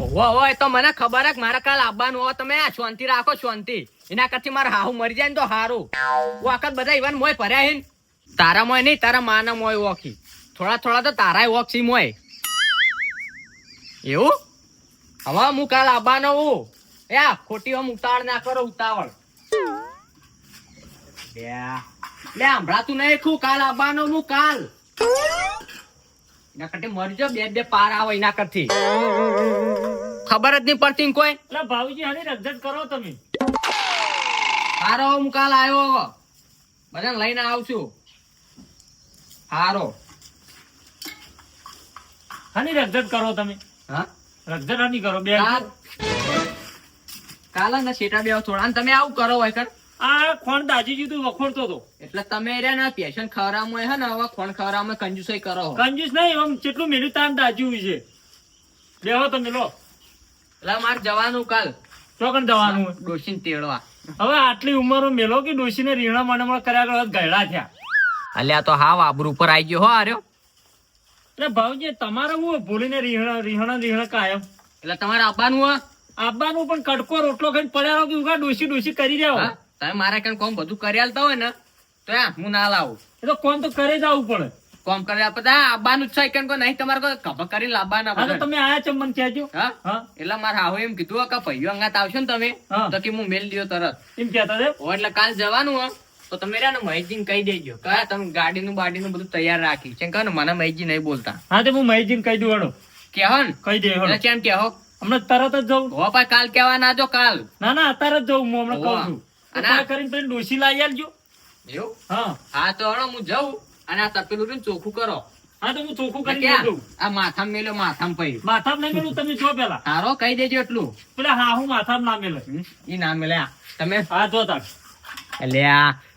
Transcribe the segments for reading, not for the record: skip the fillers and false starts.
હોય તો મને ખબર હે મારા કાલ આવવાનું હોય તમે આ શાંતિ રાખો શાંતિ એના કરતી મારા હાહુ મરી જાય ને તો હારું વખત બધા ઈવન મોય ભર્યા હે તારા મોય નહીં તારા માના મોય ઓખી થોડા તો તારાય ઓક્ષી મોય એવું હવે હું કાલ આવવાનો હું એ ખોટી આમ ઉતાવળ ના કરો ઉતાવળ લે હમણાં નહીં ખું કાલ આવવાનો હું કાલ એના કરતી મરી જાવ બે પાર આવે એના કરતી ખબર જ નહીં પડતી કોઈ એટલે ભાવજી હાની રજત કરો તમે હારો હું કાલ આવ્યો બધા લઈને આવશું હારો હાની રજત કરો તમે હા રજત હાની કરો બે કાલ ને શેટા બે થોડા અને તમે આવું કરો હોય કર આ ખોણ દાજી જીતું વખોડતો હતો એટલે તમે રે ને પેશન ખવડાવવામાં હે ને હવે ખોણ ખવડાવવામાં કંજુસાઈ કરો કંજૂસ નહીં આમ કેટલું મેળ્યું તાન દાજ્યું છે બેહો તમે લો એટલે મારે જવાનું કાલ ચોકન જવાનું ડોશીને તેડવા હવે આટલી ઉંમરો મેલો કે ડોશીને રીણા મને કર્યા કરો ગયડા થયા અલ્યા તો હાવ આબરૂ ઉપર આવી ગયો હો આર્યો એટલે ભાવજી તમારે હું ભૂલીને રીહણા કાયમ એટલે તમારે આવવાનું હો આવવાનું પણ કડકો રોટલો ખાઈને પડ્યા રહો કે ઉગા ડોશી કરી રહ્યા તમે મારા કામ કોમ બધું કરી આલતા હોય ને તો હું ના લાવું એ તો કોણ તો કરે જ આવવું પડે કોમ કરી આપતા આવવાનું જ છે કે નહીં તમારે કોઈ ખબર કરીને લાવવાના હા તો તમે આયા છો મને કહેજો હા એટલે મારે હાવ એમ કીધું કે ભાઈઓ અંગાત આવશો ને તમે તો કે હું મેલ દિયો તરત એમ કહેતા છે એટલે કાલ જવાનું હો તો તમે રે ને મહેશજીને કહી દેજો કે તમે ગાડીનું બાડીનું બધું તૈયાર રાખી છે કે મને મહેશજી નહીં બોલતા હા તો હું મહેશજીને કહી દઉં હેડો કેહો ને કહી દે હેડો કેમ કેહો હમણાં તરત જ જવું હો ભાઈ કાલ કેવા ના જો કાલ ના અત્યારે જ જવું હું હમણાં કહું છું અને કરીને પેલી ડોશી લાવી આલજો એવું હા તો હળો હું જઉં અને આ તપેલું ને ચોખ્ખું કરો હા તો હું ચોખ્ખું કરી દઉં આ માથામાં મેલ્યો માથામાં પઈ માથામાં નહીં મેલું તમે છો પેલા તારો કહી દેજો એટલું પેલા હા હું માથામાં ના મેલે ઈ ના મેલ્યા તમે હા જો તાર એટલે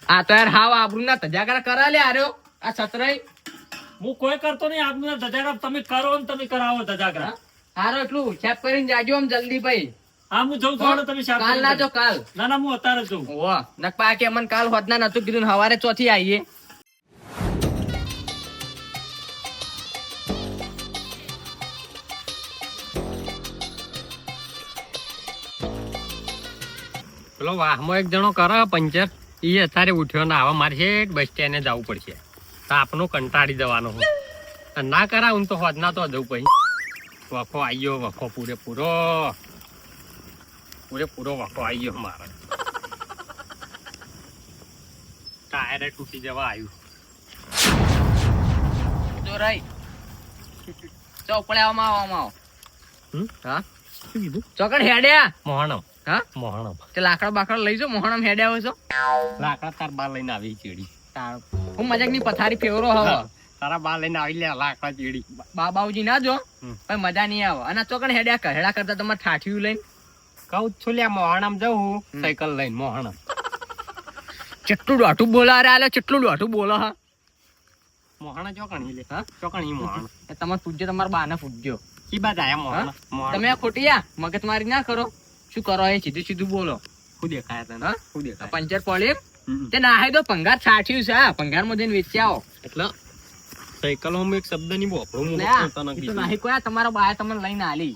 આ તો યાર હાવ આબરૂ ના તજાગરા કરા લે આર્યો આ છતરાઈ હું કોઈ કરતો નહીં આપનું ધજાગરા તમે કરો ને તમે કરાવો ધજાગરા હારો એટલું છેપ કરીને જાજો આમ જલ્દી ભાઈ હા હું જઉં થોડો તમે કાલ ના જો કાલ ના હું અત્યારે જ જઉં ઓ નકપા કે મને કાલ હોદના નતું કીધું હવારે ચોથી આવીએ પેલો વાહમાં એક જણો કરે પંચર એ અત્યારે ઉઠ્યો ના આવા મારે છે બસ સ્ટેન્ડે જવું પડશે તો આપનો કંટાળી જવાનો હોય ના કરાવું તો હોદના તો જવું પછી વખો આવી ગયો વખો પૂરેપૂરો વખો આવી ગયો મારે ટાયરે તૂટી જવા આવ્યું જો રાઈ ચોપડે આવો હા શું કીધું ચોકડ હેડ્યા મોહણમ હા મોહણમ તે લાકડા બાકડા લઈ જાઓ મોહણમ હેડ્યા હોય છો લાકડા તાર બા લઈને આવી ચેડી હું મજાકની પથારી ફેવરો હવે તારા બા લઈને આવી લે લાકડા ચેડી બાબાજી ના જો પણ મજા નહીં આવે અને ચોકડ હેડ્યા કહેડા કરતા તમારે ઠાઠિયું લઈને કહું છું લ્યા મોહણમ જવું સાયકલ લઈને મોહણમ કેટલું દોઢું બોલા રે આલે કેટલું દોઢું બોલો હા મોહણા ચોકણી લે હા ચોકણી મોહણ તમારે પૂજ્યો તમારા બાને પૂજ્યો કી બાદ આયા મોહણ તમે ખોટિયા મગજ મારી ના કરો શું કરો એ સીધું બોલો શું દેખાયા તને હા શું દેખાય પંચર પડે તે નાહે તો ભંગાર છાઠ્યું છે આ ભંગાર માં જઈને વેચી આવો એટલે સાયકલ માં એક શબ્દ ની બોપડું નાહી કોઈ તમારા બાએ તમને લઈને આલી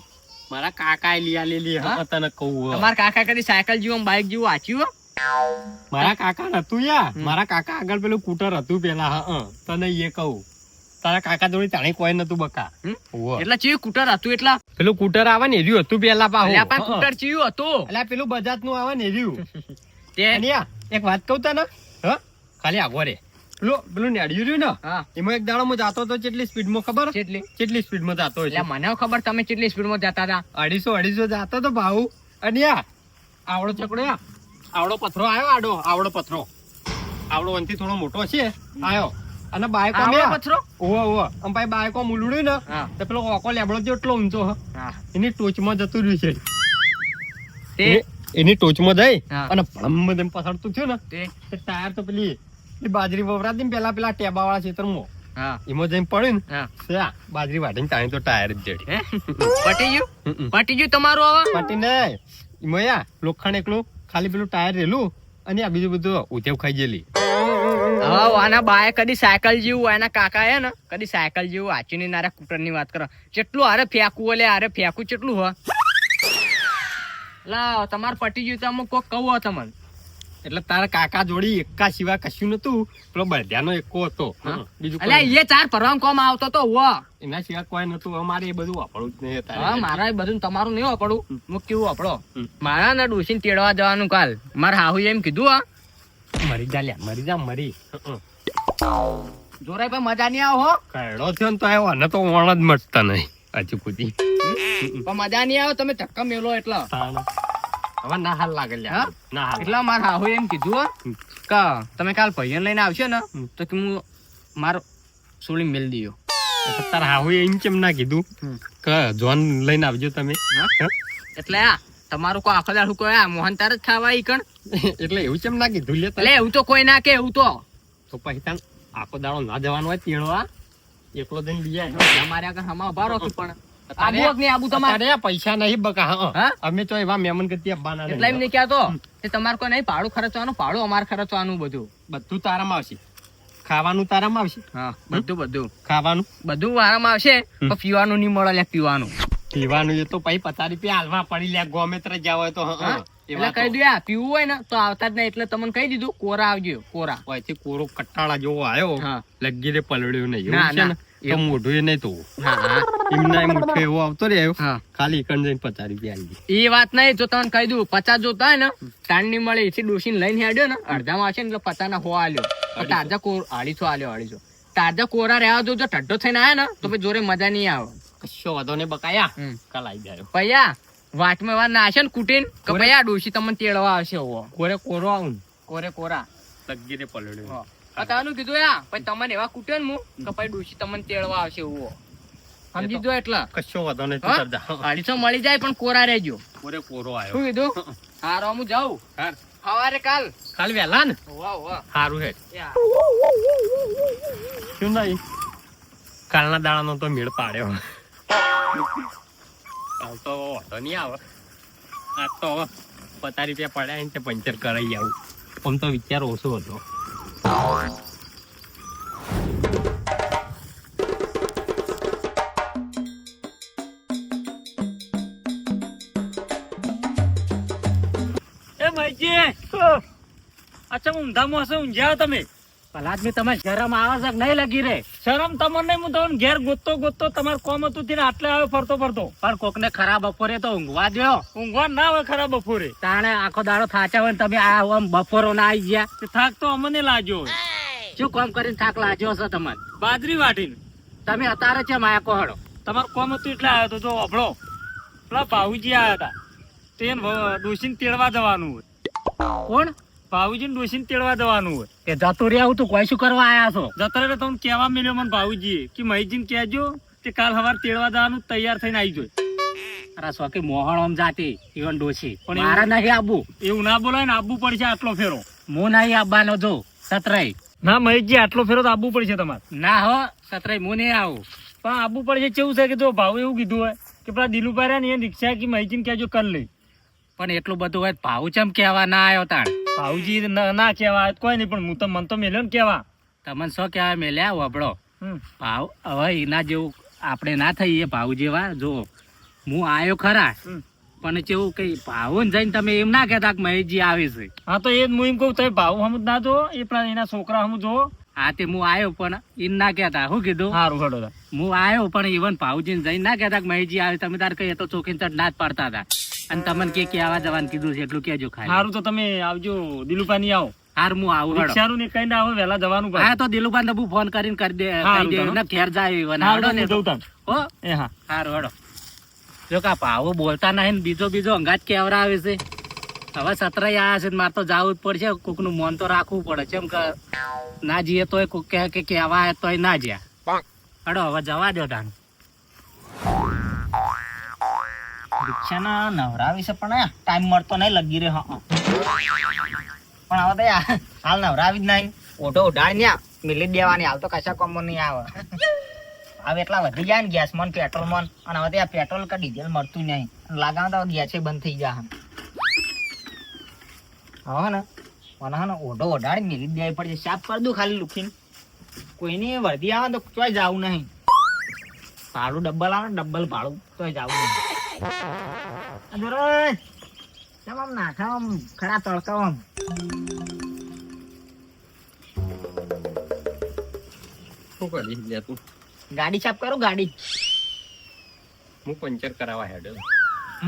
મારા કાકા લઈ આલેલી હા તને કહું તમારા કાકા કદી સાયકલ જેવું બાઇક જેવું વાંચ્યું મારા કાકા નતું યા મારા કાકા આગળ પેલું કૂટર હતું પેલા હા તને એ કહું તારા કાકા જોડે તાણે કોઈ નતું બકા એટલે ચીયું કૂટર હતું એટલા પેલું કૂટર આવે ને એર્યું હતું પેલા પાહો પણ કૂટર ચીયું હતું એટલે પેલું બજાજ નું આવે ને એર્યું તે એક વાત કહું તને હ ખાલી આગો રે પેલું નેડ્યું રહ્યું ને એમાં એક દાડો હું જાતો હતો કેટલી સ્પીડ માં ખબર કેટલી સ્પીડ માં જાતો એટલે મને ખબર તમે કેટલી સ્પીડ માં જતા હતા 250 જાતો તો ભાવ અને આવડો ચકડો આવડો પથરો આવ્યો આવડો પથરો આવડો વનથી થોડો મોટો છે આવ્યો અને બાયકો પથરો ઓહો અને ભાઈ બાયકો મુલડ્યું ને તો પેલો ઓકો લેબડો જેટલો ઊંચો એની ટોચમાં જતું રહ્યું છે એની ટોચમાં જઈ અને ભળમ એમ પછાડતું થયું ને તે ટાયર તો પેલી બાજરી વવરાતી ને પેલા ટેબા વાળા ખેતરમાં એમાં જઈને પડ્યું ને બાજરી વાટીને તાણી તો ટાયર જ જડી પટી ગયું તમારું હવે પટી નહીં એમાં લોખંડ એકલું ખાલી પેલું ટાયર રેલું અને આ બીજું બધું ઉધેવ ખાઈ ગયેલી આના બાએ કદી સાયકલ જેવું એના કાકા હે ને કદી સાયકલ જેવું વાંચી નારા કૂટર ની વાત કરો કેટલું હારે ફેંકવું એટલે હારે ફેંકવું કેટલું હોય લા તમાર પટી ગયું તો અમુક કોક કહું તમને. એટલે તારા કાકા જોડી એકા સિવાય કશું નતું. પેલો બળદિયાનો એકો હતો. બીજું અલ્યા એ ચાર પરવામ કોમ આવતો તો એના સિવાય કોઈ નતું. અમારે એ બધું વાપરવું જ નહીં. હા મારા એ બધું તમારું નહીં વાપરવું. હું કેવું વાપરો મારા ને ડોસીને તેડવા જવાનું કાલ. મારા હાહુ એમ કીધું હા મરી જા લ્યા, મરી જા મરી. જોરાઈ ભાઈ મજા નહીં આવો હો. કયડો થયો ને તો આવ્યો અને તો વણ જ મટતા નહીં હજુ સુધી. પણ મજા નહીં આવે તમે ધક્કા મેલો એટલે. હવે ના હાલ લાગે લ્યા. ના હાલ એટલે મારા હાહુ એમ કીધું હો કે તમે કાલ ભાઈઓને લઈને આવશો ને તો કે હું મારો સોળી મેલ દીયો. તારા હાહુ એમ કેમ ના કીધું કે જોન લઈને આવજો તમે? એટલે આ તમારું કોઈ આખો દાડું કોઈ આ મોહન તાર જ ખાવા ઈ કણ. એટલે એવું કેમ ના કીધું લે? એટલે એવું તો કોઈ ના કે એવું તો પછી તાર આખો દાડો ના જવાનું હોય તેડવા એકલો જઈને લઈ આવે. અમારે આગળ હમા ઉભા રહો પણ આબુ નહીં આબુ તમારે પૈસા નહીં બકા. અમે તો એવા મહેમાન ગતિ આપવાના એટલે એમ નહીં કહેતો કે તમારે કોઈ નહીં ભાડું ખર્ચવાનું, ભાડું અમારે ખર્ચવાનું બધું. બધું તારામાં આવશે. ખાવાનું તારામાં આવશે. હા બધું ખાવાનું બધું વારામાં આવશે. પણ પીવાનું નહીં મળે લ્યા. પીવાનું એ તો પછી 50 રૂપિયા હાલવા પડી લ્યા. ગમે ત્યારે જાવ હોય તો એટલે કહી દઉં પીવું હોય ને તો આવતા જ નહીં. એટલે તમને કહી દીધું કોરા આવજો. કોરા પછી કોરો કટાળા જેવો આવ્યો લગી રે પલળ્યો નહીં. ના, એવું છે ને તો મોઢું એ નહીં તો એમના મુઠ્ઠો એવો આવતો રે ખાલી એકણ જઈને 50 રૂપિયા આવી. એ વાત નહીં. જો તમને કહી દઉં 50 જોતા હોય ને તાણ ની મળે એથી ડોસીને લઈને હેડ્યો ને અડધામાં આવશે ને એટલે 50 ના 100 આલ્યો. તાજા કોર 250 આલ્યો 250. તાજા કોરા રહ્યા જો ઠંડો થઈને આયા ને તો પછી જોરે મજા નહીં આવે. કશો વાંધો નહીં બકાયા. કાલ આવી જાય પૈયા વાટમાં વાર નાશે ને કુટીન કે પૈયા ડોસી તમને તેડવા આવશે. કોરે કોરો આવું કોરે કોરા લગી રે પલળ્યો. તાનું કીધું યા પછી તમને એવા કુટે ને હું કે પછી ડોસી તમને તેડવા આવશે. એવો સમજી જો. એટલે કશો વાંધો નહીં. 250 મળી જાય પણ કોરા રહેજો. કોરે કોરો આવ્યો. શું કીધું? હારો હું જાઉં સવારે કાલ વહેલા ને. વાહ સારું હે. શું નહીં કાલના દાડાનો તો મેળ પાડ્યો. કાલ તો વાંધો નહીં આવે. આજ તો 50 રૂપિયા પડ્યા ને તે પંચર કરાવી આવું. આમ તો વિચાર ઓછો હતો. એ મઈજી અચ્છા ઊંધામાં હશે ઊંઝાઓ તમે? આદમી તમે શરમ આવે છે નહીં લગી રે? શરમ તમને હું તમને ઘેર ગોતતો તમારે કોમ હતું તેને આટલે આવે ફરતો પણ કોક ને ખરાબ બપોરે તો ઊંઘવા દો. ઊંઘવા ના હોય ખરા બપોરે. તાણે આખો દાડો થાચા હોય ને તમે આ બપોરો ના આવી ગયા. થાક તો અમને લાગ્યો. શું કામ કરીને થાક લાગ્યો છે તમારે? બાજરી વાટીને. તમે અત્યારે છે માયા કોહડો. તમારું કોમ હતું એટલે આવ્યો તો જો અભળો પેલા ભાઉજી આવ્યા હતા તે ડોસીને તેડવા જવાનું હોય. કોણ? ભાઉજીને ડોસીને તેડવા જવાનું હોય. તે જતું રહ્યા તું કોઈ શું કરવા આયા છો? જતા રહે તમને કહેવા મળ્યો મને ભાઉજીએ કે મહીજીને કહેજો કે કાલ સવારે તેડવા જવાનું તૈયાર થઈને આવી જોઈ. અરે સોકી મોહણ આમ જાતી ઈવન ડોસી પણ મારા નહીં આબુ. એવું ના બોલાય ને આબુ પડશે આટલો ફેરો. હું નહીં આવવાનો જો સતરાઈ. ના મહેશજી આટલો ફેરો તો આબુ પડશે તમારે. ના હો સતરાઈ હું નહીં આવું. પણ આબુ પડશે કેવું છે કે જો ભાવ એવું કીધું હોય કે પેલા દિલુભાઈ રહ્યા ને એ રિક્ષા કે મહેશજીને કહેજો કર લઈ. પણ એટલું બધું હોય ભાવ ચમ કેવા ના આવ્યો તાણ? ભાવજી ના કેવા કોઈ નહીં પણ હું તો મન તો મેલ્યો ને કેવા. તમને શું કહેવાય મેલ્યા વબડો ભાવ. હવે એના જેવું આપણે ના થઈએ ભાવ જેવા. જો હું આવ્યો ખરા પણ કેવું કઈ ભાવ ને જઈને તમે એમ ના કહેતા કે મહેશજી આવે છે. હા તો એ હું એમ કહું તમે ભાવ સમજ ના જો એ પેલા એના છોકરા સમજ જો. હા તે હું આવ્યો પણ એમ ના કહેતા. શું કીધું? સારું હડો હું આવ્યો પણ ઇવન ભાવજીને જઈને ના કહેતા કે મહેશજી આવે. તમે તાર કઈ તો ચોખીને ચટ ના જ પાડતા હતા. અને તમને કે આવા જવાનું કીધું છે એટલું કેજો ખાલી. સારું તો તમે આવજો દિલુભાઈ ની આવો. હાર હું આવું. રિક્ષાનું ને કઈ ના આવો વહેલા જવાનું. હા તો દિલુભાઈ ને ફોન કરીને કરી દે ને ઘેર જાય. હો એ હા સારું હડો. જો કા ભાવો બોલતા નહીં ને બીજો અંગાજ કેવરા આવે છે. હવે સતરાઈ આવ્યા છે મારે તો જવું જ પડશે. કોક નું મન તો રાખવું પડે. કેમ કે ના જઈએ તો કોક કહે કે કેવા તો ના જ્યા. હડો હવે જવા દો તાન. રિક્ષાના નવરાવી છે પણ ટાઈમ મળતો નહીં લગી રે. પણ હવે તો હાલ નવરાવી જ નહીં. ઓઢો ઉઢાડી ને મિલી દેવાની. હાલ તો કશા કોમો નહીં આવે. હવે એટલા વધી જાય ને ગેસ મન પેટ્રોલ મન. અને હવે ત્યાં પેટ્રોલ કે ડીઝલ મળતું નહીં. લાગાવ તો ગેસ બંધ થઈ જાય. હવે ને મને હે ને ઓઢો ઓઢાડી મિલી દેવી પડશે. સાફ કરી દઉં ખાલી લુખીને. કોઈની વર્દી આવે તો ચોય જવું નહીં. ભાડું ડબલ આવે ડબલ ભાડું તોય જવું નહીં. કેમ આમ નાખા આમ ખરા તડકા આમ શું કરી લે તું? ગાડી સાફ કરું ગાડી હું પંચર કરાવવા હેડો.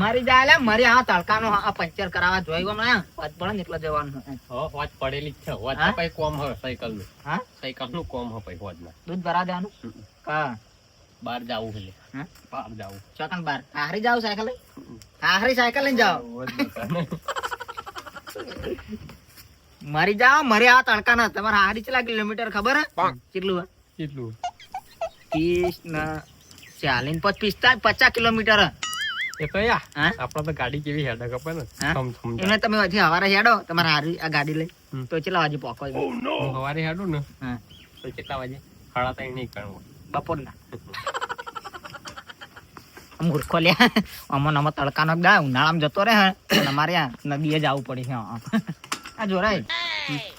મારી જાય લે મારી આ તડકાનો આ પંચર કરાવવા જોયું હમણાં વાત પડે ને એટલે જવાનું વાત પડેલી જ છે. વાત હા? પછી કોમ હોય સાયકલ નું. હા સાયકલ નું કોમ હોય પછી હોજના. દૂધ ભરા દેવાનું હા બહાર જાવું એટલે હા? બહાર જાવું. ચોકન બાર આખરી જાવ સાયકલ લઈ આખરી સાયકલ લઈને જાઓ મરી જાઓ મરી આ તડકા ના તમારે આખરી કેટલા કિલોમીટર ખબર હે કેટલું હે? કેટલું? 30 ના 40 50 કિલોમીટર હે. એ તો યા હા? આપડે તો ગાડી કેવી હેડે ખબર ને હા? થમ થમ એમને તમે હજી હવારે હેડો તમારે હારી આ ગાડી લઈ હમ. તો કેટલા વાગે પહોંચો હું સવારે હેડું ને હા તો કેટલા વાગે 3:30 નહીં કરવું. બપોરના મૂર્ખો લ્યા અમન અમો તડકાનો ગા ઉનાળામાં જતો રહે હે અને અમારે આ નદીએ જવું પડે છે આ જોરાય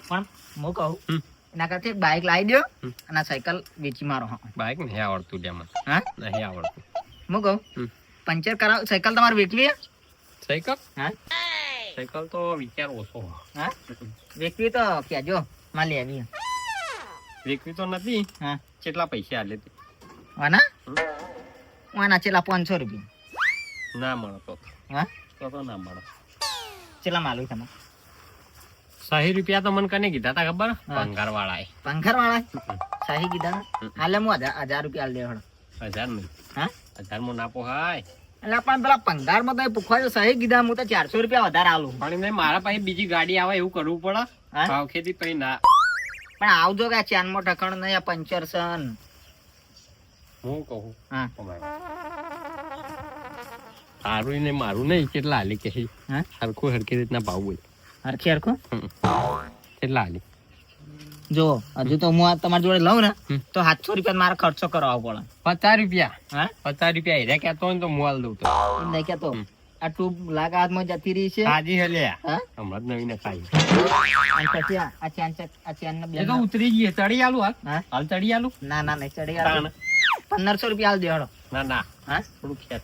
પણ હું કહું હમ. એના કરતા એક બાઇક લાવી દો હમ. અને આ સાયકલ વેચી મારો હા બાઈક નહીં આવડતું લે મને. હા નહીં આવડતું. હું કહું હમ. પંચર કરાવ સાયકલ તમારે વેચવી હે? સાયકલ હા સાયકલ તો વિચાર ઓછો. હા વેચવી તો કહેજો માં લેવી હે. વેચવી તો નથી. હા કેટલા પૈસા આલે તે? વાના હમ. વાના ચેલા 500 રૂપિયા ના મળે તો હા તો ના મળે. ચેલા માલું તમે 60 રૂપિયા તો મને કને કીધા તા ખબર? હા. ભંગાર વાળાએ. પંખર વાળા સાહી કીધા હાલે હું 1000 રૂપિયા આલ દેવડો 1000 નહીં. હા 1000 માં ના પોહાય. એટલે પણ પેલા પંગારમાં તો પૂછવા સહી કીધા હું તો 400 રૂપિયા વધારે આલું પણ એમ મારા પાસે બીજી ગાડી આવે એવું કરવું પડે. હા? ભાવ ખેતી પછી ના. પણ આવજો કે આ ચાનમાં ઠકણ નહીં આ પંચર સન હું કહું હા તારું ને મારું નહીં કેટલા હાલી કે હા સરખું હરખી રીતના ભાવ બોલ. હરખી હરખું કેટલા હાલી? જો હજુ તો હું આ તમારી જોડે લઉં ને હમ. તો 700 રૂપિયા મારે ખર્ચો કરાવવો પડે 50 રૂપિયા. હા 50 રૂપિયા હીરા કહેતો હોય ને તો મોલ દઉં તો. એમ નહીં કેતો હમ. આ ટ્યુબ લાગા હાથમાં જતી રહી છે હાજી હલે હા હમણાં જ નવી ને ખાઈ. અને પછી આ ચાન ને એ તો ઉતરી ગઈ ચડી આલું હાલ. હા હાલ ચડી આલું. ના ના નહીં ચડી તાણ. 1500 રૂપિયા આલ દેવડો ના ના હા થોડું ખેંચ.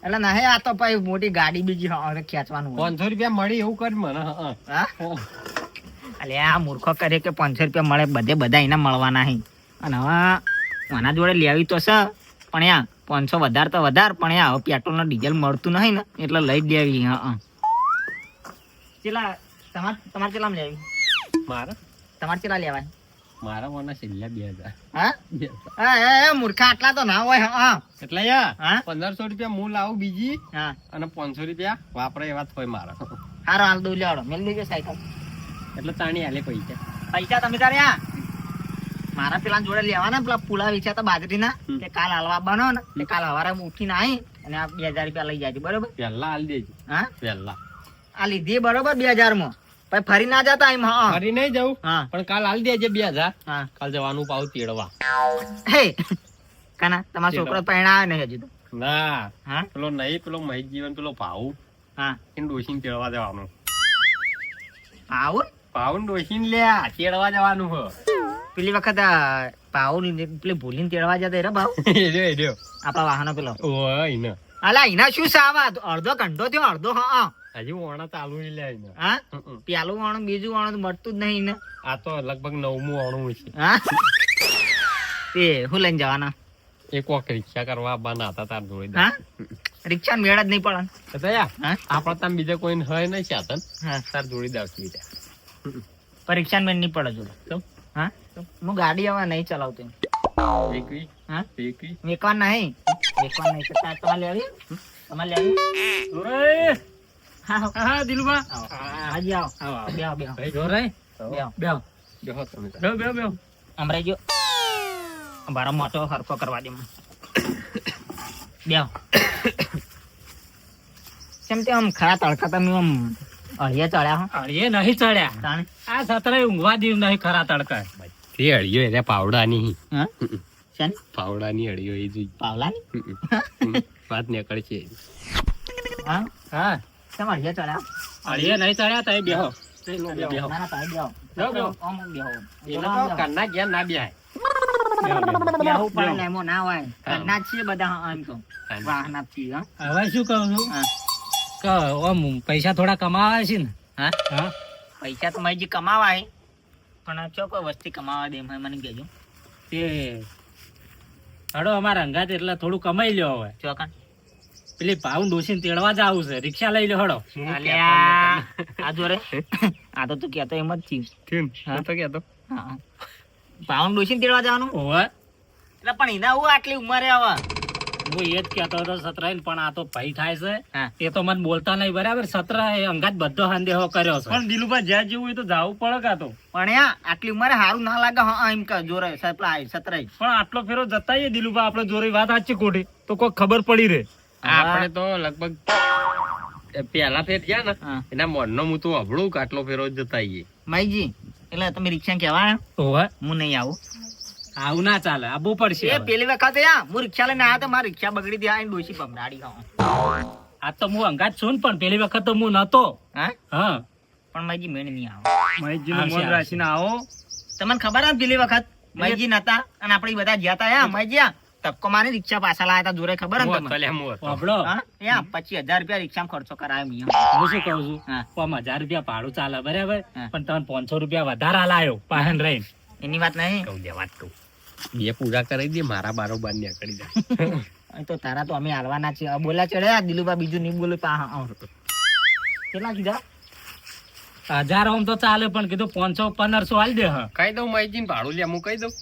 એટલે ના હે આ તો ભાઈ મોટી ગાડી બીજી હવે ખેંચવાનું હોય. 500 રૂપિયા મળી એવું કર મને. હા. હા અલે આ મૂર્ખો કરે કે 500 રૂપિયા મળે બધા એના મળવાના હી અને હવે આના જોડે લેવી તો છે પણ યા 500 વધારે તો વધારે પણ યા હવે પેટ્રોલ નો ડીઝલ મળતું નહીં ને એટલે લઈ જ લેવી હા ચેલા તમારે ચેલા લેવી તમારે ચેલા લેવાય મારા મને છેલ્લા 2000. હા એ મૂર્ખા આટલા તો ના હોય હા એટલે યા હા 1500 રૂપિયા હું લાવું બીજી હા અને 500 રૂપિયા વાપરે એવા જ હોય મારા. હારો હાલ દઉં લેવડો મેલ દેજો સાયકલ એટલે તાણી હાલે પૈસા. પૈસા તમે તારે આ મારા પેલા જોડે લેવાના પેલા પુલા વેચ્યા હતા બાજરીના તે કાલ હાલવા બનો ને તે કાલ હવારે ઉઠીને આવી અને આ 2000 રૂપિયા લઈ જાય બરોબર પહેલા હાલ દેજો. હા પહેલા આ લીધી બરોબર 2000 માં પછી ફરી ના જતા એમ હા ફરી નહીં જવું હા પણ કાલ હાલ દેજે 2000. હા કાલ જવાનું પાવ તેડવા. હે કાના તમારો છોકરો પરણાવે નહીં હજુ તો ના હા પેલો નહીં પેલો મહિત જીવન પેલો ભાવ હા એને ડોસીને તેડવા જવાનું. પાઉલ ભાવ ડોસીને લ્યા તેડવા જવાનું હો. પેલી વખત પાઉલ પેલી ભૂલીને તેડવા જતા રે ભાવ એ રહ્યો આપણા વાહનો પેલો ઓય ને અલા એના શું સાવા અડધો ઘંટો થયો અડધો હા હજી ઓણા ચાલુ નહીં લે એને. હા પેલું વાણું બીજું વાણું તો મળતું જ નહીં ને આ તો લગભગ 9મું ઓણું છે. હા તે હું લઈને જવાના એક વખત રિક્ષા કરવા આવવાના હતા તાર જોડે. હા રિક્ષા મેળ જ નહીં પડે તો યા હા આપડે там બીજા કોઈ હોય નહીં સાધન હા તાર જોડી દાવતી છે. પરીક્ષા મેળ નહીં પડે જોડે કેમ? હા હું ગાડી હવે નહીં ચલાવતો એકવી હા એકવી વેકવાન નહીં તમારે લેવી તમારે લેવી હા હા દિલુભા હાજી આવો બેહો બેહો ભાઈ જો રે બેહો બેહો બેહો તમે બેહો બેહો બેહો હમણાં જો મારો મોટો હરખો કરવા દે બેહો કેમ તે આમ ખરા તડકા તમે આમ અળિયા ચડ્યા હો અરે નહીં ચડ્યા તાણે આ સતરે ઊંઘવા દીવ નહીં ખરા તડકા. તે અડિયો એટલે પાવડાની હા છે પાવડાની અડિયો એ જોઈ પાવલાની વાત નીકળે છે. હા હા તમે અળિયા ચડ્યા અરે નહીં ચડ્યા તઈ બેહો. બેહો. ના ના તમે બેહો બેહો, બેહો. આમ બેહો એને તો કરના ગયા ના બેહાય. બેહવું પડે ને એમાં ના હોય ઘરના જ છીએ બધા આમ તો વાહના જ છીએ હા હવે શું કહું છું હા આમ પૈસા થોડા કમાવા છે ને? હા હા પૈસા તો મારી કમાવા હે પણ ચો કોઈ વસ્તી કમાવા દે મને કહેજો તે હડો અમારા અંગાત એટલે થોડું કમાઈ લ્યો હવે. ચોકન પેલી ભાવ ડોસીને તેડવા જ આવું છે, રિક્ષા લઈ લ્યો હડો. અલ્યા આ જો રે આ તો તું કહેતો એમ જ થયું. હા તો કહેતો હા પાઉન્ડ ડોસીને તેડવા જવાનું ઓવે એટલે પણ એના હું આટલી ઉંમરે આવે હું એ જ કહેતો હતો સતરાઈને, પણ આ તો ભાઈ થાય છે હા. એ તો મને બોલતા નહીં બરાબર. સતરા એ અંગાત બધો સંદેહો કર્યો છે. પણ દિલુભા જ્યાં જેવું હોય તો જાવું પડે કાં તો. પણ આટલી ઉંમરે સારું ના લાગે હા એમ કે જોરે સતરાઈ પણ આટલો ફેરો જતાઈએ દિલુભા આપણે જોડે વાત સાચી ખોટી તો કોઈ ખબર પડી રે. આપણે તો લગભગ પેલા ફેર ગયા ને હા. એના મોનનો હું તો અભળું કે આટલો ફેરો જતા આવીએ. માઈજી એટલે તમે રિક્ષા કહેવા ઓવે હું નહીં આવું આવું ના ચાલે, આવવું પડશે એ હવે. પેલી વખતે હું રિક્ષા લઈને આવ્યા તો મારી રિક્ષા બગડી દે આઈને ડોસી ભમરાડી ખાવા આ તો હું અંગાત છું ને, પણ પેલી વખત તો હું નતો. હા હા પણ માઈજી મેળ નહીં આવે મહેશજીનું આવશે, મન રાખીને આવો. તમને ખબર ને પેલી વખત માઈજી નતા અને આપણે બધા ગયા તા માઈજી ધક્કો મારી રિક્ષા પાછા લાયા તા જોરે ખબર ને મોત તમને લ્યા મોત. વાપડો હા 25,000 રૂપિયા રિક્ષામાં ખર્ચો કરાયો મિયા હું શું કહું છું, હા. 1000 રૂપિયા ભાડું ચાલે બરાબર, હા. પણ તમે 500 રૂપિયા વધારે લાયો પાહન રહીને. એની વાત નહીં કહું દે વાત કહું. બે પૂરા કરી દે મારા બારોબાર નીકળી જાય. અહીં તો તારા તો અમે હાલવાના છે બોલા ચડ્યા દિલુબા બીજું નહીં બોલે કેટલા કીધા 1000 આમ તો ચાલે, પણ કીધું 500 1500 હાલ દે. હા કહી દઉં માઈજી ને ભાડું લ્યા હું કહી દઉં.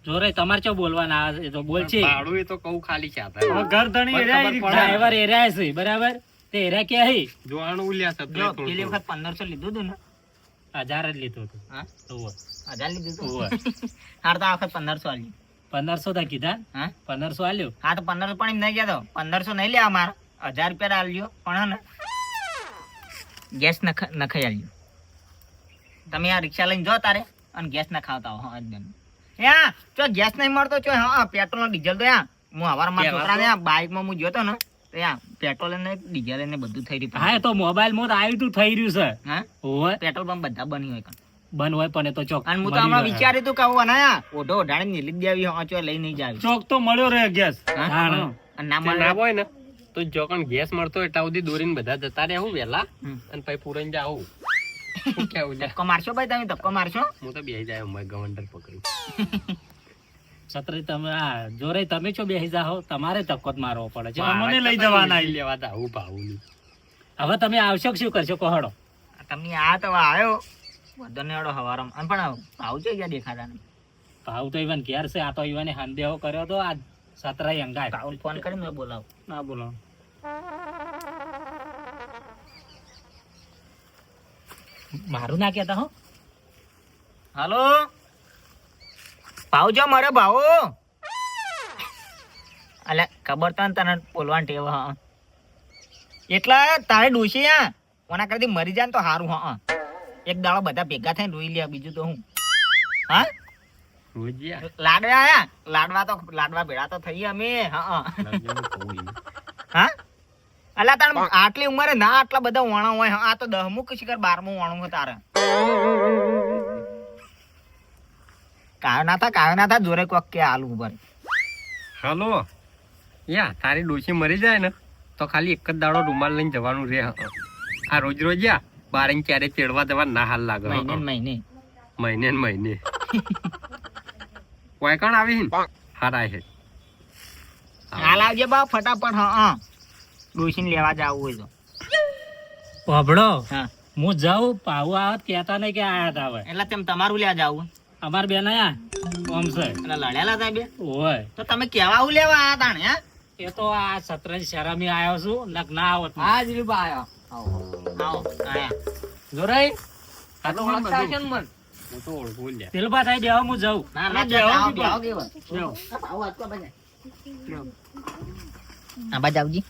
જોરે તમારે ચો બોલવાના આવે છે, એ તો બોલ છે. ભાડું એ તો કહું ખાલી છે હવે ઘર ધણી પણ રહ્યા ખબર ઈ પડે. ડ્રાઈવર એર્યા છે બરાબર, તે એર્યા કે હી જોવાનું લ્યા સત્તર જો થોડું પેલી થોડું. વખત 1500 લીધું હતું ને 1000 જ લીધું હતું. હા ઓવે. 1000 લીધું હતું ઓવે. હાર તો આ વખત 1500 આલ્યું 1500 તા કીધા, હા 1500 આલ્યો. હા તો 1500 પણ એમ નહીં કહેતો 1500 નહીં લેવા મારા 1000 રૂપિયા આલ્યો પણ હે ને ગેસ નખાઈ આલ્યો તમે આ રિક્ષા લઈને જો તારે અને ગેસ ના ખાવતા હો એકદમ જો ગેસ નહીં મળતો ચો હા પેટ્રોલ ડીઝલ તો હું હવારમાં મારા છોકરાને બાઇકમાં હું જોતો ને તો પેટ્રોલ ને ડીઝલ ને બધું થઈ રહ્યું હા એ તો મોબાઈલ માં આવ્યું તું થઈ રહ્યું છે. હા ઓવે પેટ્રોલ પંપ બધા બની હોય કાં. બંધ હોય પણ એ તો ચોક અને હું તો હમણાં વિચાર્યું તું કે આવું ને ઓઢો ઓઢાડીને નીલી જ દેવી હા ચો લઈ નહીં જાવી ચોક તો મળ્યો રે ગેસ. હા? હા ને. અને ના તે મળે ના હોય ને તો જો કણ ગેસ મળતો હોય એટલા સુધી દોરીને બધા જતા રહ્યા હું વહેલા હમ. અને પછી પૂરાઈને જાઉં. શું કેવું લ્યા? ધક્કો મારશો ભાઈ તમે ધક્કો મારશો હું તો બેસી જાય અમારે ગવંડર પકડી. છત્રી તમે આ જોરે તમે છો બેસી જાઓ, તમારે ધક્કો જ મારવો પડે છે. મને લઈ જવાના લઈ લેવા તા આવું ભાવું નહીં. હવે તમે આવશો કે શું કરશો કહો. તમે આ તો આવ્યો બધાને અડો હવારમાં અને પણ ભાવ છે ક્યાં દેખાતા નહીં ભાવ તો ઈવન ઘેર છે, આ તો ઈવને સંદેહો કર્યો તો આ સતરાય અંગાય. ભાવને ફોન કરીને મેં બોલાવું ના બોલો મારું ના કહેતા હો. હાલો ભાવ જો મારે ભાવ અલે ખબર તો ને તને બોલવાની ટેવ હા એટલા તારે ડોશી ઓના કરતી મરી જાય ને તો સારું હા એક દાડો બધા ભેગા થઈને રોઈ લે બીજું તો હું હા ભુજિયા. લાડવા લાડવા ભેળા તો થઈ અમે હા લાગ્યું તો કહું ઈ. હા અલા તાણ આટલી ઉંમરે ના આટલા બધા વાણા હોય આ તો 10મું કે શિખર 12મું વાણું હોય તારે કાયો ના થા જોરે કોક કે આલુ ઉપર હાલો યા તારી ડોશી મરી જાય ને તો ખાલી એક જ દાડો રૂમાલ લઈને જવાનું રે. આ રોજ રોજ યા બારે ને ક્યારે ચેડવા જવા ના હાલ લાગે. મહિને ને મહિને મહિને ને મહિને કોઈ કણ આવી ને હારા છે. હાલ આવજે બા ફટાફટ હા ડોશીને લેવા જવું હોય તો પાભડો હા હું જાઉં પાવું આવત કહેતા નહીં કે આયા તા હવે. એટલે તેમ તમારું લેવા જવું અમાર બેન આયા ઓમ છે. એટલે લડેલા હતા બે ઓય તો તમે કેવા આવું લેવા આયા તાણે હે એ તો આ સતરંજ શરામી આવ્યો છું નક ના આવત. હા દિલીપા આયો. આવો આયા જોરાઈ આ તો ઓળખતા છે ને મન. હું તો ઓળખું લ્યા. પેલું થાય દેવા હું જાઉં. ના ના આવો કેવા આવો વાંચવા બને આ બાજ આવજી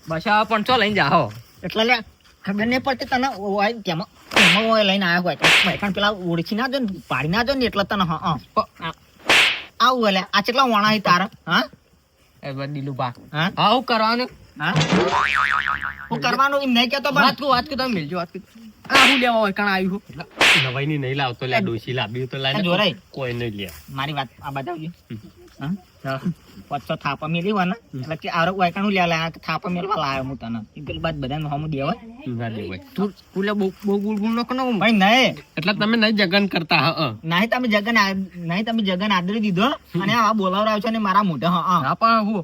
બસ આ પણ ચો લઈને જાઓ. એટલે લે ખબર નહીં પડતી તને ઓય તેમાં ઓય લઈને આવ્યા હોય પણ પેલા ઓળખી ના જો ને પાડી ના જો ને એટલે તને હા આવું એટલે આ કેટલા વાણા હે તારા હા એ બસ દિલુપા. હા હા હું કરવાનું. હા હું કરવાનું એમ નહીં કેતો પણ વાત કે તમે મિલજો વાત કે આ હું લેવા હોય કણ આવ્યું. નવાઈ ની નહીં લાવતો લ્યા ડોશી લાવ્યું તો આ લાઈને જોરાઈ કોઈ નહીં લે. મારી વાત આ બતાવજો હા પાછો થાપા મેલી હોય ને એટલે કે આરો વાયકાનું લે આ થાપા મેલવા લાવ્યો હું તને ઈ પેલી બાદ બધાને હમું દેવા ના દેવાય. તું કુલે બહુ ગુલગુલ નો કનો ભાઈ નહીં એટલે તમે નહીં જગન કરતા નહીં તમે જગન આદરી દીધો અને આ બોલાવરાવ છો ને મારા મોઢે હા હા પણ હું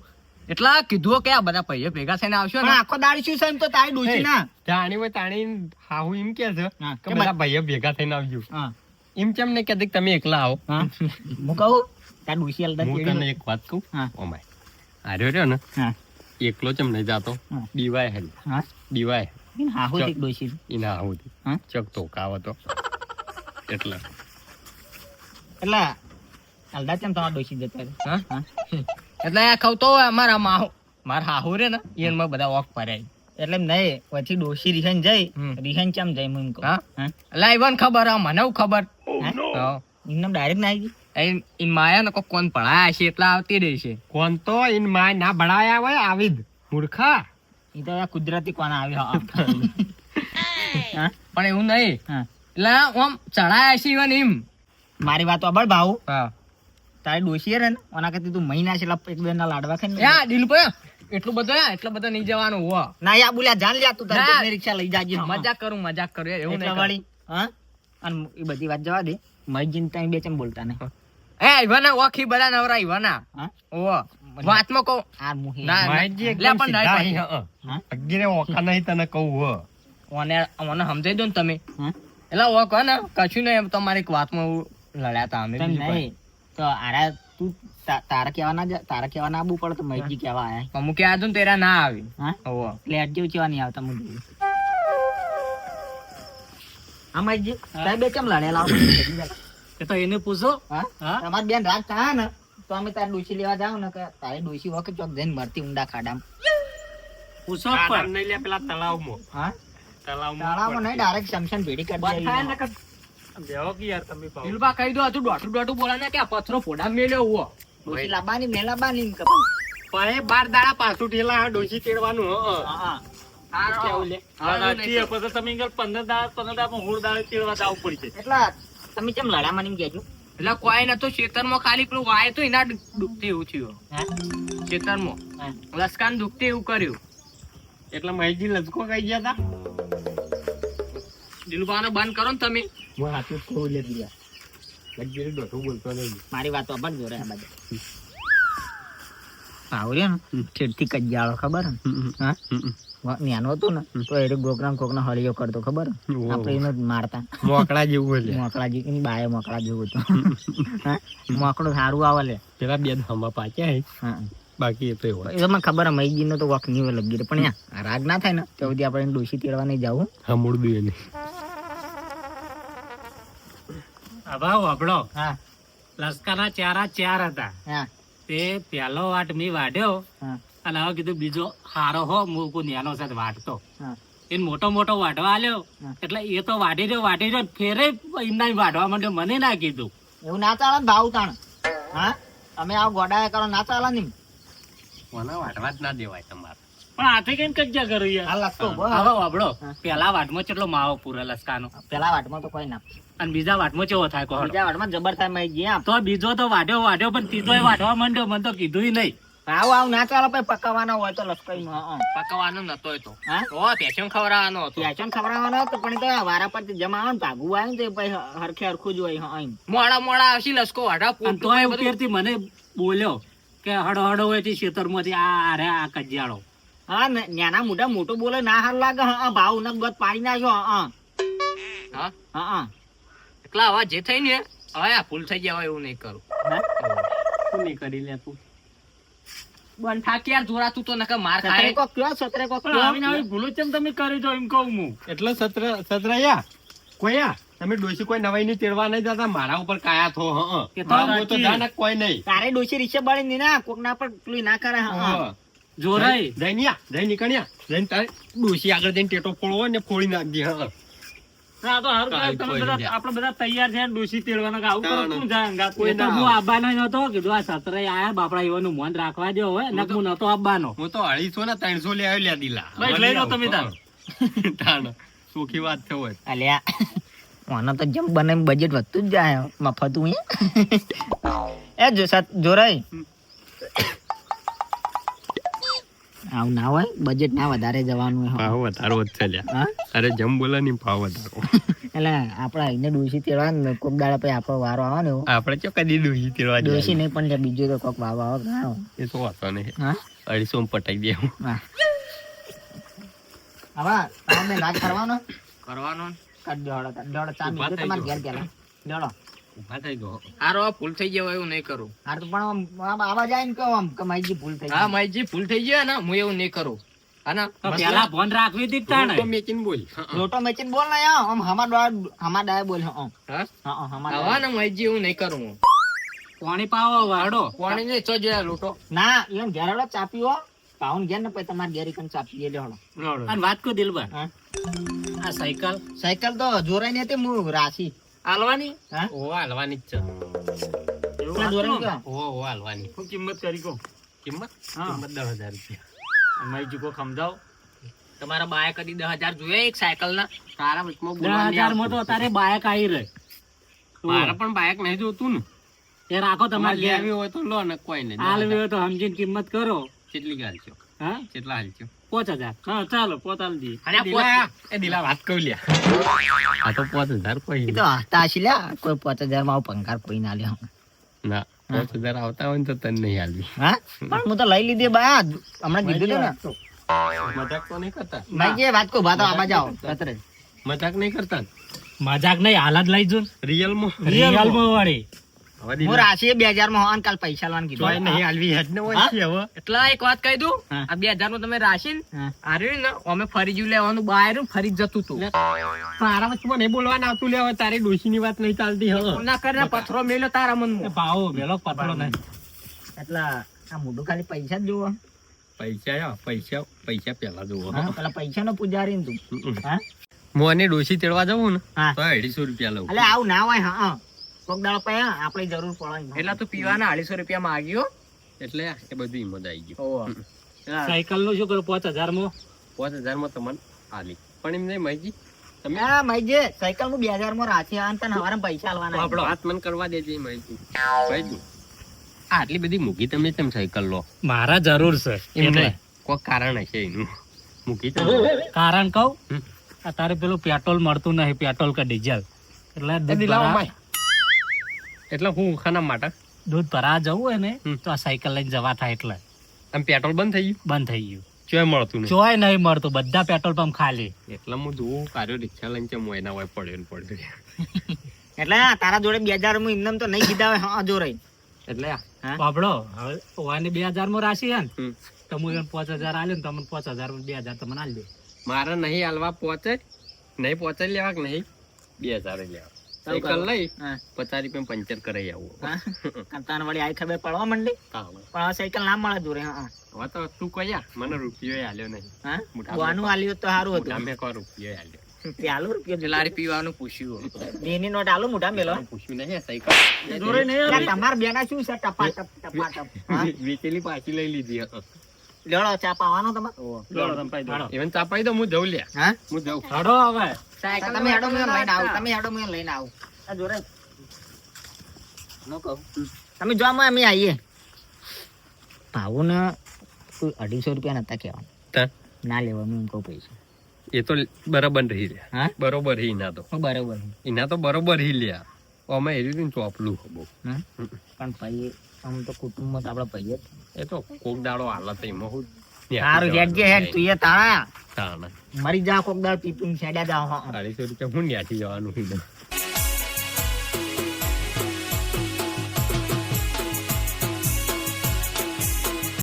એટલા કીધું કે આ બધા પૈયે ભેગા થઈને આવશો પણ ને આખો દાડી શું છે એમ તો તારી ડોસી ના જાણી હોય તાણી હાહુ એમ કે છે હા, કે બધા ભાઈઓ ભેગા થઈને આવજો. હા એમ કેમ નહીં કહેતી કે તમે એકલા આવો. હા હું કહું તારી ડોસી અલદા હું તને એક વાત કહું. હા. ઓમાય આર્યો રહ્યો ને હા એકલો ચમ નહીં જાતો. હા. દીવાય હેલ હા દીવાય હા હું એક ડોસી એના આવું હા ચક તો કાવો તો એટલે એટલે અલદા કેમ તમારા ડોસી જતા રહે? હા? હા એટલે આ ખવતો હોય મારા હાહુ રે ને એમાં બધા વોક ભરાય. એટલે એમ નહીં પછી ડોસી રિહાન જાય હમ. રિહાન ચમ જાય હું એમ કહું હા? હા એટલે ઈવન ખબર હા મને ખબર હા. એમને ડાયરેક્ટ ના આવી ઈ માયા ને કોણ ભણાયા છે એટલા આવતી રહી છે. કોણ તો ઇન માય ના ભણાયા હોય આવી જ મૂર્ખા. એ તો આ કુદરતી કોણ આવ્યો હા પણ એવું નહીં હા એટલે આમ ચડાયા છે ઈવન એમ. મારી વાત અબળ ભાવ હા તારી ડોસી રે ને ઓના કરતી તું મહિના છે એક બે ના લાડવા ખાઈ યા દિલ પર એટલું બધું નહીં જવાનું હો. ના યા બોલ્યા જાન લ્યા તું ના. તારી રિક્ષા લઈ જાજે મજાક કરું યાર, એવું એટલા નહીં વાળી હા અને એ બધી વાત જવા દે મઈજીન ટાઈમ બે ચમ બોલતા ને એ ઈવાના ઓખી બધા નવરા ઈવાના હા ઓ વાતમાં કહું આ મુહી ના, માયજી લે એકદમ પણ સીધા નહીં અહીં, હા અગીરે ઓખા નહીં તને કહું હો. મને સમજાઈ દો ને તમે હા એટલે ઓ કહો ને કશું નહીં એમ તમારી એક વાતમાં લડ્યા તા અમે તેમ બીજું નહીં તો આરા તું તારા કેવા ના આબુ પડે તો મઈજી કેવા આયા કંઈ. અમુક યાદ ને તેરા ના આવી હા ઓવો. ફ્લેટ જેવું કેવા નહીં આવતા મું હા મઈજી તારે બે કેમ લડેલા એ તો એને પૂછો હા હા તમારી બેન રાગ થા ને તો અમે તાર ડોસી લેવા જાવ ને કે તારી ડોસી વખત ચોક જઈને મરતી ઊંડા ખાડામાં પૂછો આ પણ નામ નહીં લે પેલા તળાવમાં. હા તળાવમાં તાળામાં નહીં ડાયરેક્ટ શમશાન ભેડી કરી દે બેહો કે યાર તમે પાવ. દિલબા કહી દો તું દોઢું બોલા ને કે આ પથરો ફોડા મેલ્યો હુઓ. ડોસી લાબાની મેલાબાની એમ કે પણ એ 12 દાડા પાછું ઠેલા આ ડોશી તેડવાનું હા કેવું લે? હા, નથી, પછી તમે ઇંગલ 15 દાડા માં 16 દાડા તેડવા જવું પડશે. એટલે તમે કેમ લડ્યા મને એમ કહેજો એટલે કોઈ નતો ખેતરમાં ખાલી પેલું વાય તો એના દુખતી એવું થયું ખેતરમાં હા. લસકાન દુખતી એવું કર્યું. એટલે મહેશજી લચકો કઈ ગયા તા. દિલબાનો બંધ કરો ને તમે. હું હાથું કહું લે દિયા. લગી દોઢું બોલતો નહીં. મારી વાત અબર જોરે આ બાજુ આવર્યો ને છેડથી કજ્જાળો ખબર હે? હા નેનો હતો ને તો એ ગોકરામ કોકનો હળિયો કરતો ખબર હે? આપણે એને જ મારતા મોકળા જેવું હોય લે. મોકળા જેવું એની બાએ મોકળા જેવું હતું હા મોકળું સારું આવે લે પેલા બે હમા પાક્યા હે. હા બાકી એ તો એવું. એ તો મને ખબર હે મઈજી નો તો વખ નહીં હોય લગી રે પણ યા રાગ ના થાય ને તો સુધી આપણે ડોસી તેડવા નહીં જાવું હમુડ દે ને. આ ભાવ વાપડો હા લસકાના ચારા 4 હતા. હા તે પહેલો વાટ મેં વાઢ્યો હા અને હવે કીધું બીજો હારો હો હું કોઈ નેનો સાથે વાટતો હા એને મોટો મોટો વાઢવા આલ્યો હા. એટલે એ તો વાઢી રહ્યો ફેરે એમના વાઢવા માંડ્યો મને ના કીધું. એવું ના ચાલે ને ભાવ તાણ હા તમે આવ ગોડાયા કરો ના ચાલે ને મને વાટવા જ ના દેવાય તમારે. પણ હાથે કઈ કજ્જા કર્યું યાર. આ લસકો હવે વાપડો હા. પેલા વાટમાં કેટલો માવો પૂરો લસકાનો પેલા વાટમાં તો કોઈ ના અને બીજા વાટમાં કેવો થાય કહો. બીજા વાટમાં જબર થાય મઈજી આમ તો બીજો તો વાઢ્યો પણ ત્રીજો વાઢવા માંડ્યો મને તો કીધું નહીં. આવ ના ચાલે પછી પકાવવાનો હોય તો લસકાઈ પકવાનો નતો એ તો. હા ઓ પેશન ખવડાવવાનો હતો. ત્યાં ખવડાવવાનો હતો પણ એ તો વારા પર જમા આવે ને ભાગવું આવે ને તો પછી હરખે હરખું જ હોય હા એમ મોડા આવશે લસકો વાઢા અને પૂરતું તોય બધું. ઉપરથી મને બોલ્યો કે હડો હડો હોય ખેતરમાંથી આ રે આ કજિયાળો. હા નાના મોટા મોટું બોલે ના હાર લાગે હા ભાવ ને ગત પાડી નાખ્યો હા હા હા એટલા આવા જે થઈ ને હવે આ ભૂલ થઈ ગયા હોય એવું નહીં કરું. શું નહીં કરી લે તું. બન થાકી યાર જોરાતું તો નકર માર સતરે ખાય. કોક કયો સતરે કોક પણ આવીને આવી ભૂલો કેમ તમે કરી દો એમ કહું હું. એટલે સતરાયા કોયા તમે ડોશી કોઈ નવાઈ ની તેડવા નહીં જતા મારા ઉપર કાયા થો. એ તો મારું તો સાચી. જાનક કોઈ નહીં. તારે ડોસી રીક્ષા બાળી ની ના કોક ના પર પેલું ના કરે હા જોરાઈ જઈ નીકળ્યા જઈને તારે ડોશી આગળ જઈને ટેટો ફોડવો ને ફોડી નાખજે. હા હા તો હારું કાંઈ તમે કોઈ બધા નહીં. આપણે બધા તૈયાર છે ડોસી તેડવાના કે આવું કરો ના, કોણ જાય અંગાત? કોઈ એ તો ના હું આવે. આવવાનો જ નતો કીધું આ સતરે આયા બાપડા એવાનું મન રાખવા દો હોય ને હું નતો આવવાનો. હું તો 250 ને 300 લે આવ્યો લે દિલા. બસ લઈ લો તમે તાર. તાણ. સુખી વાત છે હોય. અલ્યા આનો તો જેમ બને એમ બજેટ વધતું જ જાય મફતું એ જો જોરાઈ આવું ના હોય બજેટ ના વધારે જવાનું હોય ભાવ વધારો જ છે લ્યા. હા અરે જમ બોલે ની ભાવ વધારો. એટલે આપડે અહીંને ડોસી તેડવા ને કોક દાડા પછી આપણો વારો આવે ને આપણે ચો કદી ડોહી તેડવા જાય. ડોસી નહીં પણ બીજું તો કોક વારો આવે ના આવે. એ તો વાતો નહીં. હા 250 માં પટાઈ દે હું. હા હવે તમે રાજ કરવાનો કરવાનો કાઢ દોડો ચા બીજો તમારે ઘેર ગયેલા દોડો ઉભા થઈ ગયો. હારો ભૂલ થઈ જાય એવું નહીં કરું. હાર તો પણ આમ આવા જાય ને કહો આમ કે માઈજી ભૂલ થઈ હા ગઈ માઈજી ભૂલ થઈ જાય ને હું એવું નહીં કરું. હા પેલા ફોન રાખવી હતી તાણે તો મેચીને બોલ. લોટો મેચીને બોલ ને આમ હમા ડાય બોલ હા હા હમા હવા ને માઈજી એવું નહીં કરું હું. પાણી પાવો વાડો પાણી ને ચો જોયા લોટો. ના એમ ઘેર હળો ચા પીવો પાઉન ઘેર ને પછી તમારે ઘેર કન ચા પીએ લે હળો અને વાત કો દિલબા હા આ સાયકલ સાયકલ તો જોરાઈ ને હતી હું રાશી આલવાની હા ઓ હાલવાની જ છે. પેલા જોરાઈ કે ઓ હાલવાની. શું કિંમત કરી કો કિંમત હા. કિંમત 10,000 રૂપિયા. અમારી જીકો સમજાવ તમારા બાએ કદી 10,000 જોયા એક સાયકલ ના? તારા વચમાં બોલવાની 10,000 માં તો તારે બાયક આવી રહે મારે પણ બાઇક નહીં જોતું ને. એ રાખો તમારે તમારે ઘેર લેવી હોય તો લો ને કોઈ નહીં. હાલવી હોય તો સમજીને કિંમત કરો કેટલી ગાલ છો? હા કેટલા હાલ છો? 5,000 હા ચાલો પોતાલ દી અને આ એ દિલા વાત કહું લ્યા. આ તો 5,000 કોઈ એ તો હસતા હસી લ્યા કોઈ 5,000 માં આવું પંકાર કોઈ ના લે ના 5,000 આવતા હોય ને તો તને નહીં હાલવી. હા પણ હું તો લઈ લીધી બા હમણાં કીધું તું ને મજાક તો નહીં કરતા. ભાઈ જે વાત કો ભાતો આમાં જાઓ અત્રે મજાક નહીં કરતા મજાક નહીં હાલત લઈ જો રિયલ માં. રિયલ માં વાળી હવે હું દિલા રાશિએ 2,000 માં હોવાને કાલ પૈસા લાવવાનું તોય કીધું નહીં હાલવી હેડ ને હોય હા? છે હવે. એટલા એક વાત કહી દઉં. હા. આ 2,000 નું તમે રાશિન હા. હાર્યું ને અમે ફરી જ્યું લેવાનું બહાર ફરી જ જતું તું. તારા વચમાં નહીં બોલવાનું આવતું લે. હવે તારી ડોશીની વાત નહીં ચાલતી હવે. ના કરીને પથરો મેલ્યો તારા મનમાં. ભાવો વેલો પતલો નહીં એટલે આ મોઢું ખાલી પૈસા જ જોવો પૈસા પેલા જોવો. હા પેલા પૈસા નો પૂજારી ને તું હા હું આને ડોશી તેડવા જવું ને હા. તો 250 રૂપિયા લઉં. એટલે આવું ના હોય હા કોક દાડો પે આપણે જરૂર પડે એટલા તું પીવાના 250 રૂપિયા માંગ્યો. એટલે એ બધું હિંમત આવી ગયું. ઓહો. સાયકલ નું શું કરું 5,000 માં 5,000 માં તમને હાલી પણ એમ નહીં માહિતી તમે હા માઈજે સાયકલ હું 2,000 માં રાખી અને તને હવારે પૈસા આલવાના આપણો હાથ મન કરવા દેજે માહિતી ભાઈ આટલી બધી મૂકી તમે તેમ સાયકલ લો મારા જરૂર છે એમ એટલે. નહીં કોઈ કારણ હશે એનું મૂકી તો કારણ કહું હમ. તારે પેલું પેટ્રોલ મળતું નહીં પેટ્રોલ કે ડીઝલ એટલે દૂધ દિલાવા ભરા- માય એટલે હું ખાના માટે દૂધ ભરા જવું હોય ને હમ. તો આ સાયકલ લઈને જવા થાય એટલે આમ પેટ્રોલ બંધ થઈ ગયું બંધ થઈ ગયું ચોય મળતું નહીં ચોય નહીં મળતું બધા પેટ્રોલ પંપ ખાલી એટલે હું જોઉં કાર્યો રિક્ષા લઈને ચમ એના હોય પડ્યો ને પડ્યો એટલે તારા જોડે 2,000 હું એમને તો નહીં કીધા હોય હા જો રહી એટલે બાબડો હવે ઓવાની 2,000 માં રાશી હે ને હમ. તો હું એને 5,000 આલ્યો ને તમને 5,000 માં 2,000 તમને આલી દે મારે નહીં હાલવા પહોંચે નહીં પહોંચે લેવા કે નહીં 2,000 લેવા સાયકલ લઈ હા 50 રૂપિયા પંચર કરાઈ આવું તને વળી આઈ ખબર પડવા માંડી પણ આ સાયકલ ના મળે જોડે હા હવે તો તું કયા મને રૂપિયો આલ્યો નહીં હા મોટા વાનું આલ્યું તો સારું હતું મોટા મેં કોઈ રૂપિયો આલ્યો તે આલુ રૂપિયા જલારી પીવાનું પૂછ્યું. બેની નોટ આલુ મોટા મેલો પૂછ્યું નહીં સાયકલ જોડે નહીં એટલે તમાર બેના શું છે ટપા ટપ હા વેચેલી પાછી લઈ લીધી લેડો ચા પાવાનો તમાર even ચાપાઈ દો હું જઉં લ્યા હા હું જઉં હડો હવે સાયકલ તમે હેડો મેં લઈને આવું તમે હેડો મેં લઈને આવું આ જોડે નો કહું તમે જો અમે આવીએ ભાવું ને 250 રૂપિયા નતા કહેવાના તા? ના લેવા હું કહું પૈસા એ તો બરાબર રહી રહ્યા હા બરોબર હી ના તો બરાબર એના તો બરોબર હી લ્યા અમે એ રીતે ચોપલું બહુ હા પણ ભાઈ આમ તો કુટુંબમાં તો આપડા ભાઈ જ એ તો કોક દાડો હાલત એમાં હું સારું હેડ જે હેડ તું એ તાળા તાણા મરી જા કોક દાળ પીપીને છેડ્યા જાવ હા 250 રૂપિયા હું ન્યાથી જવાનું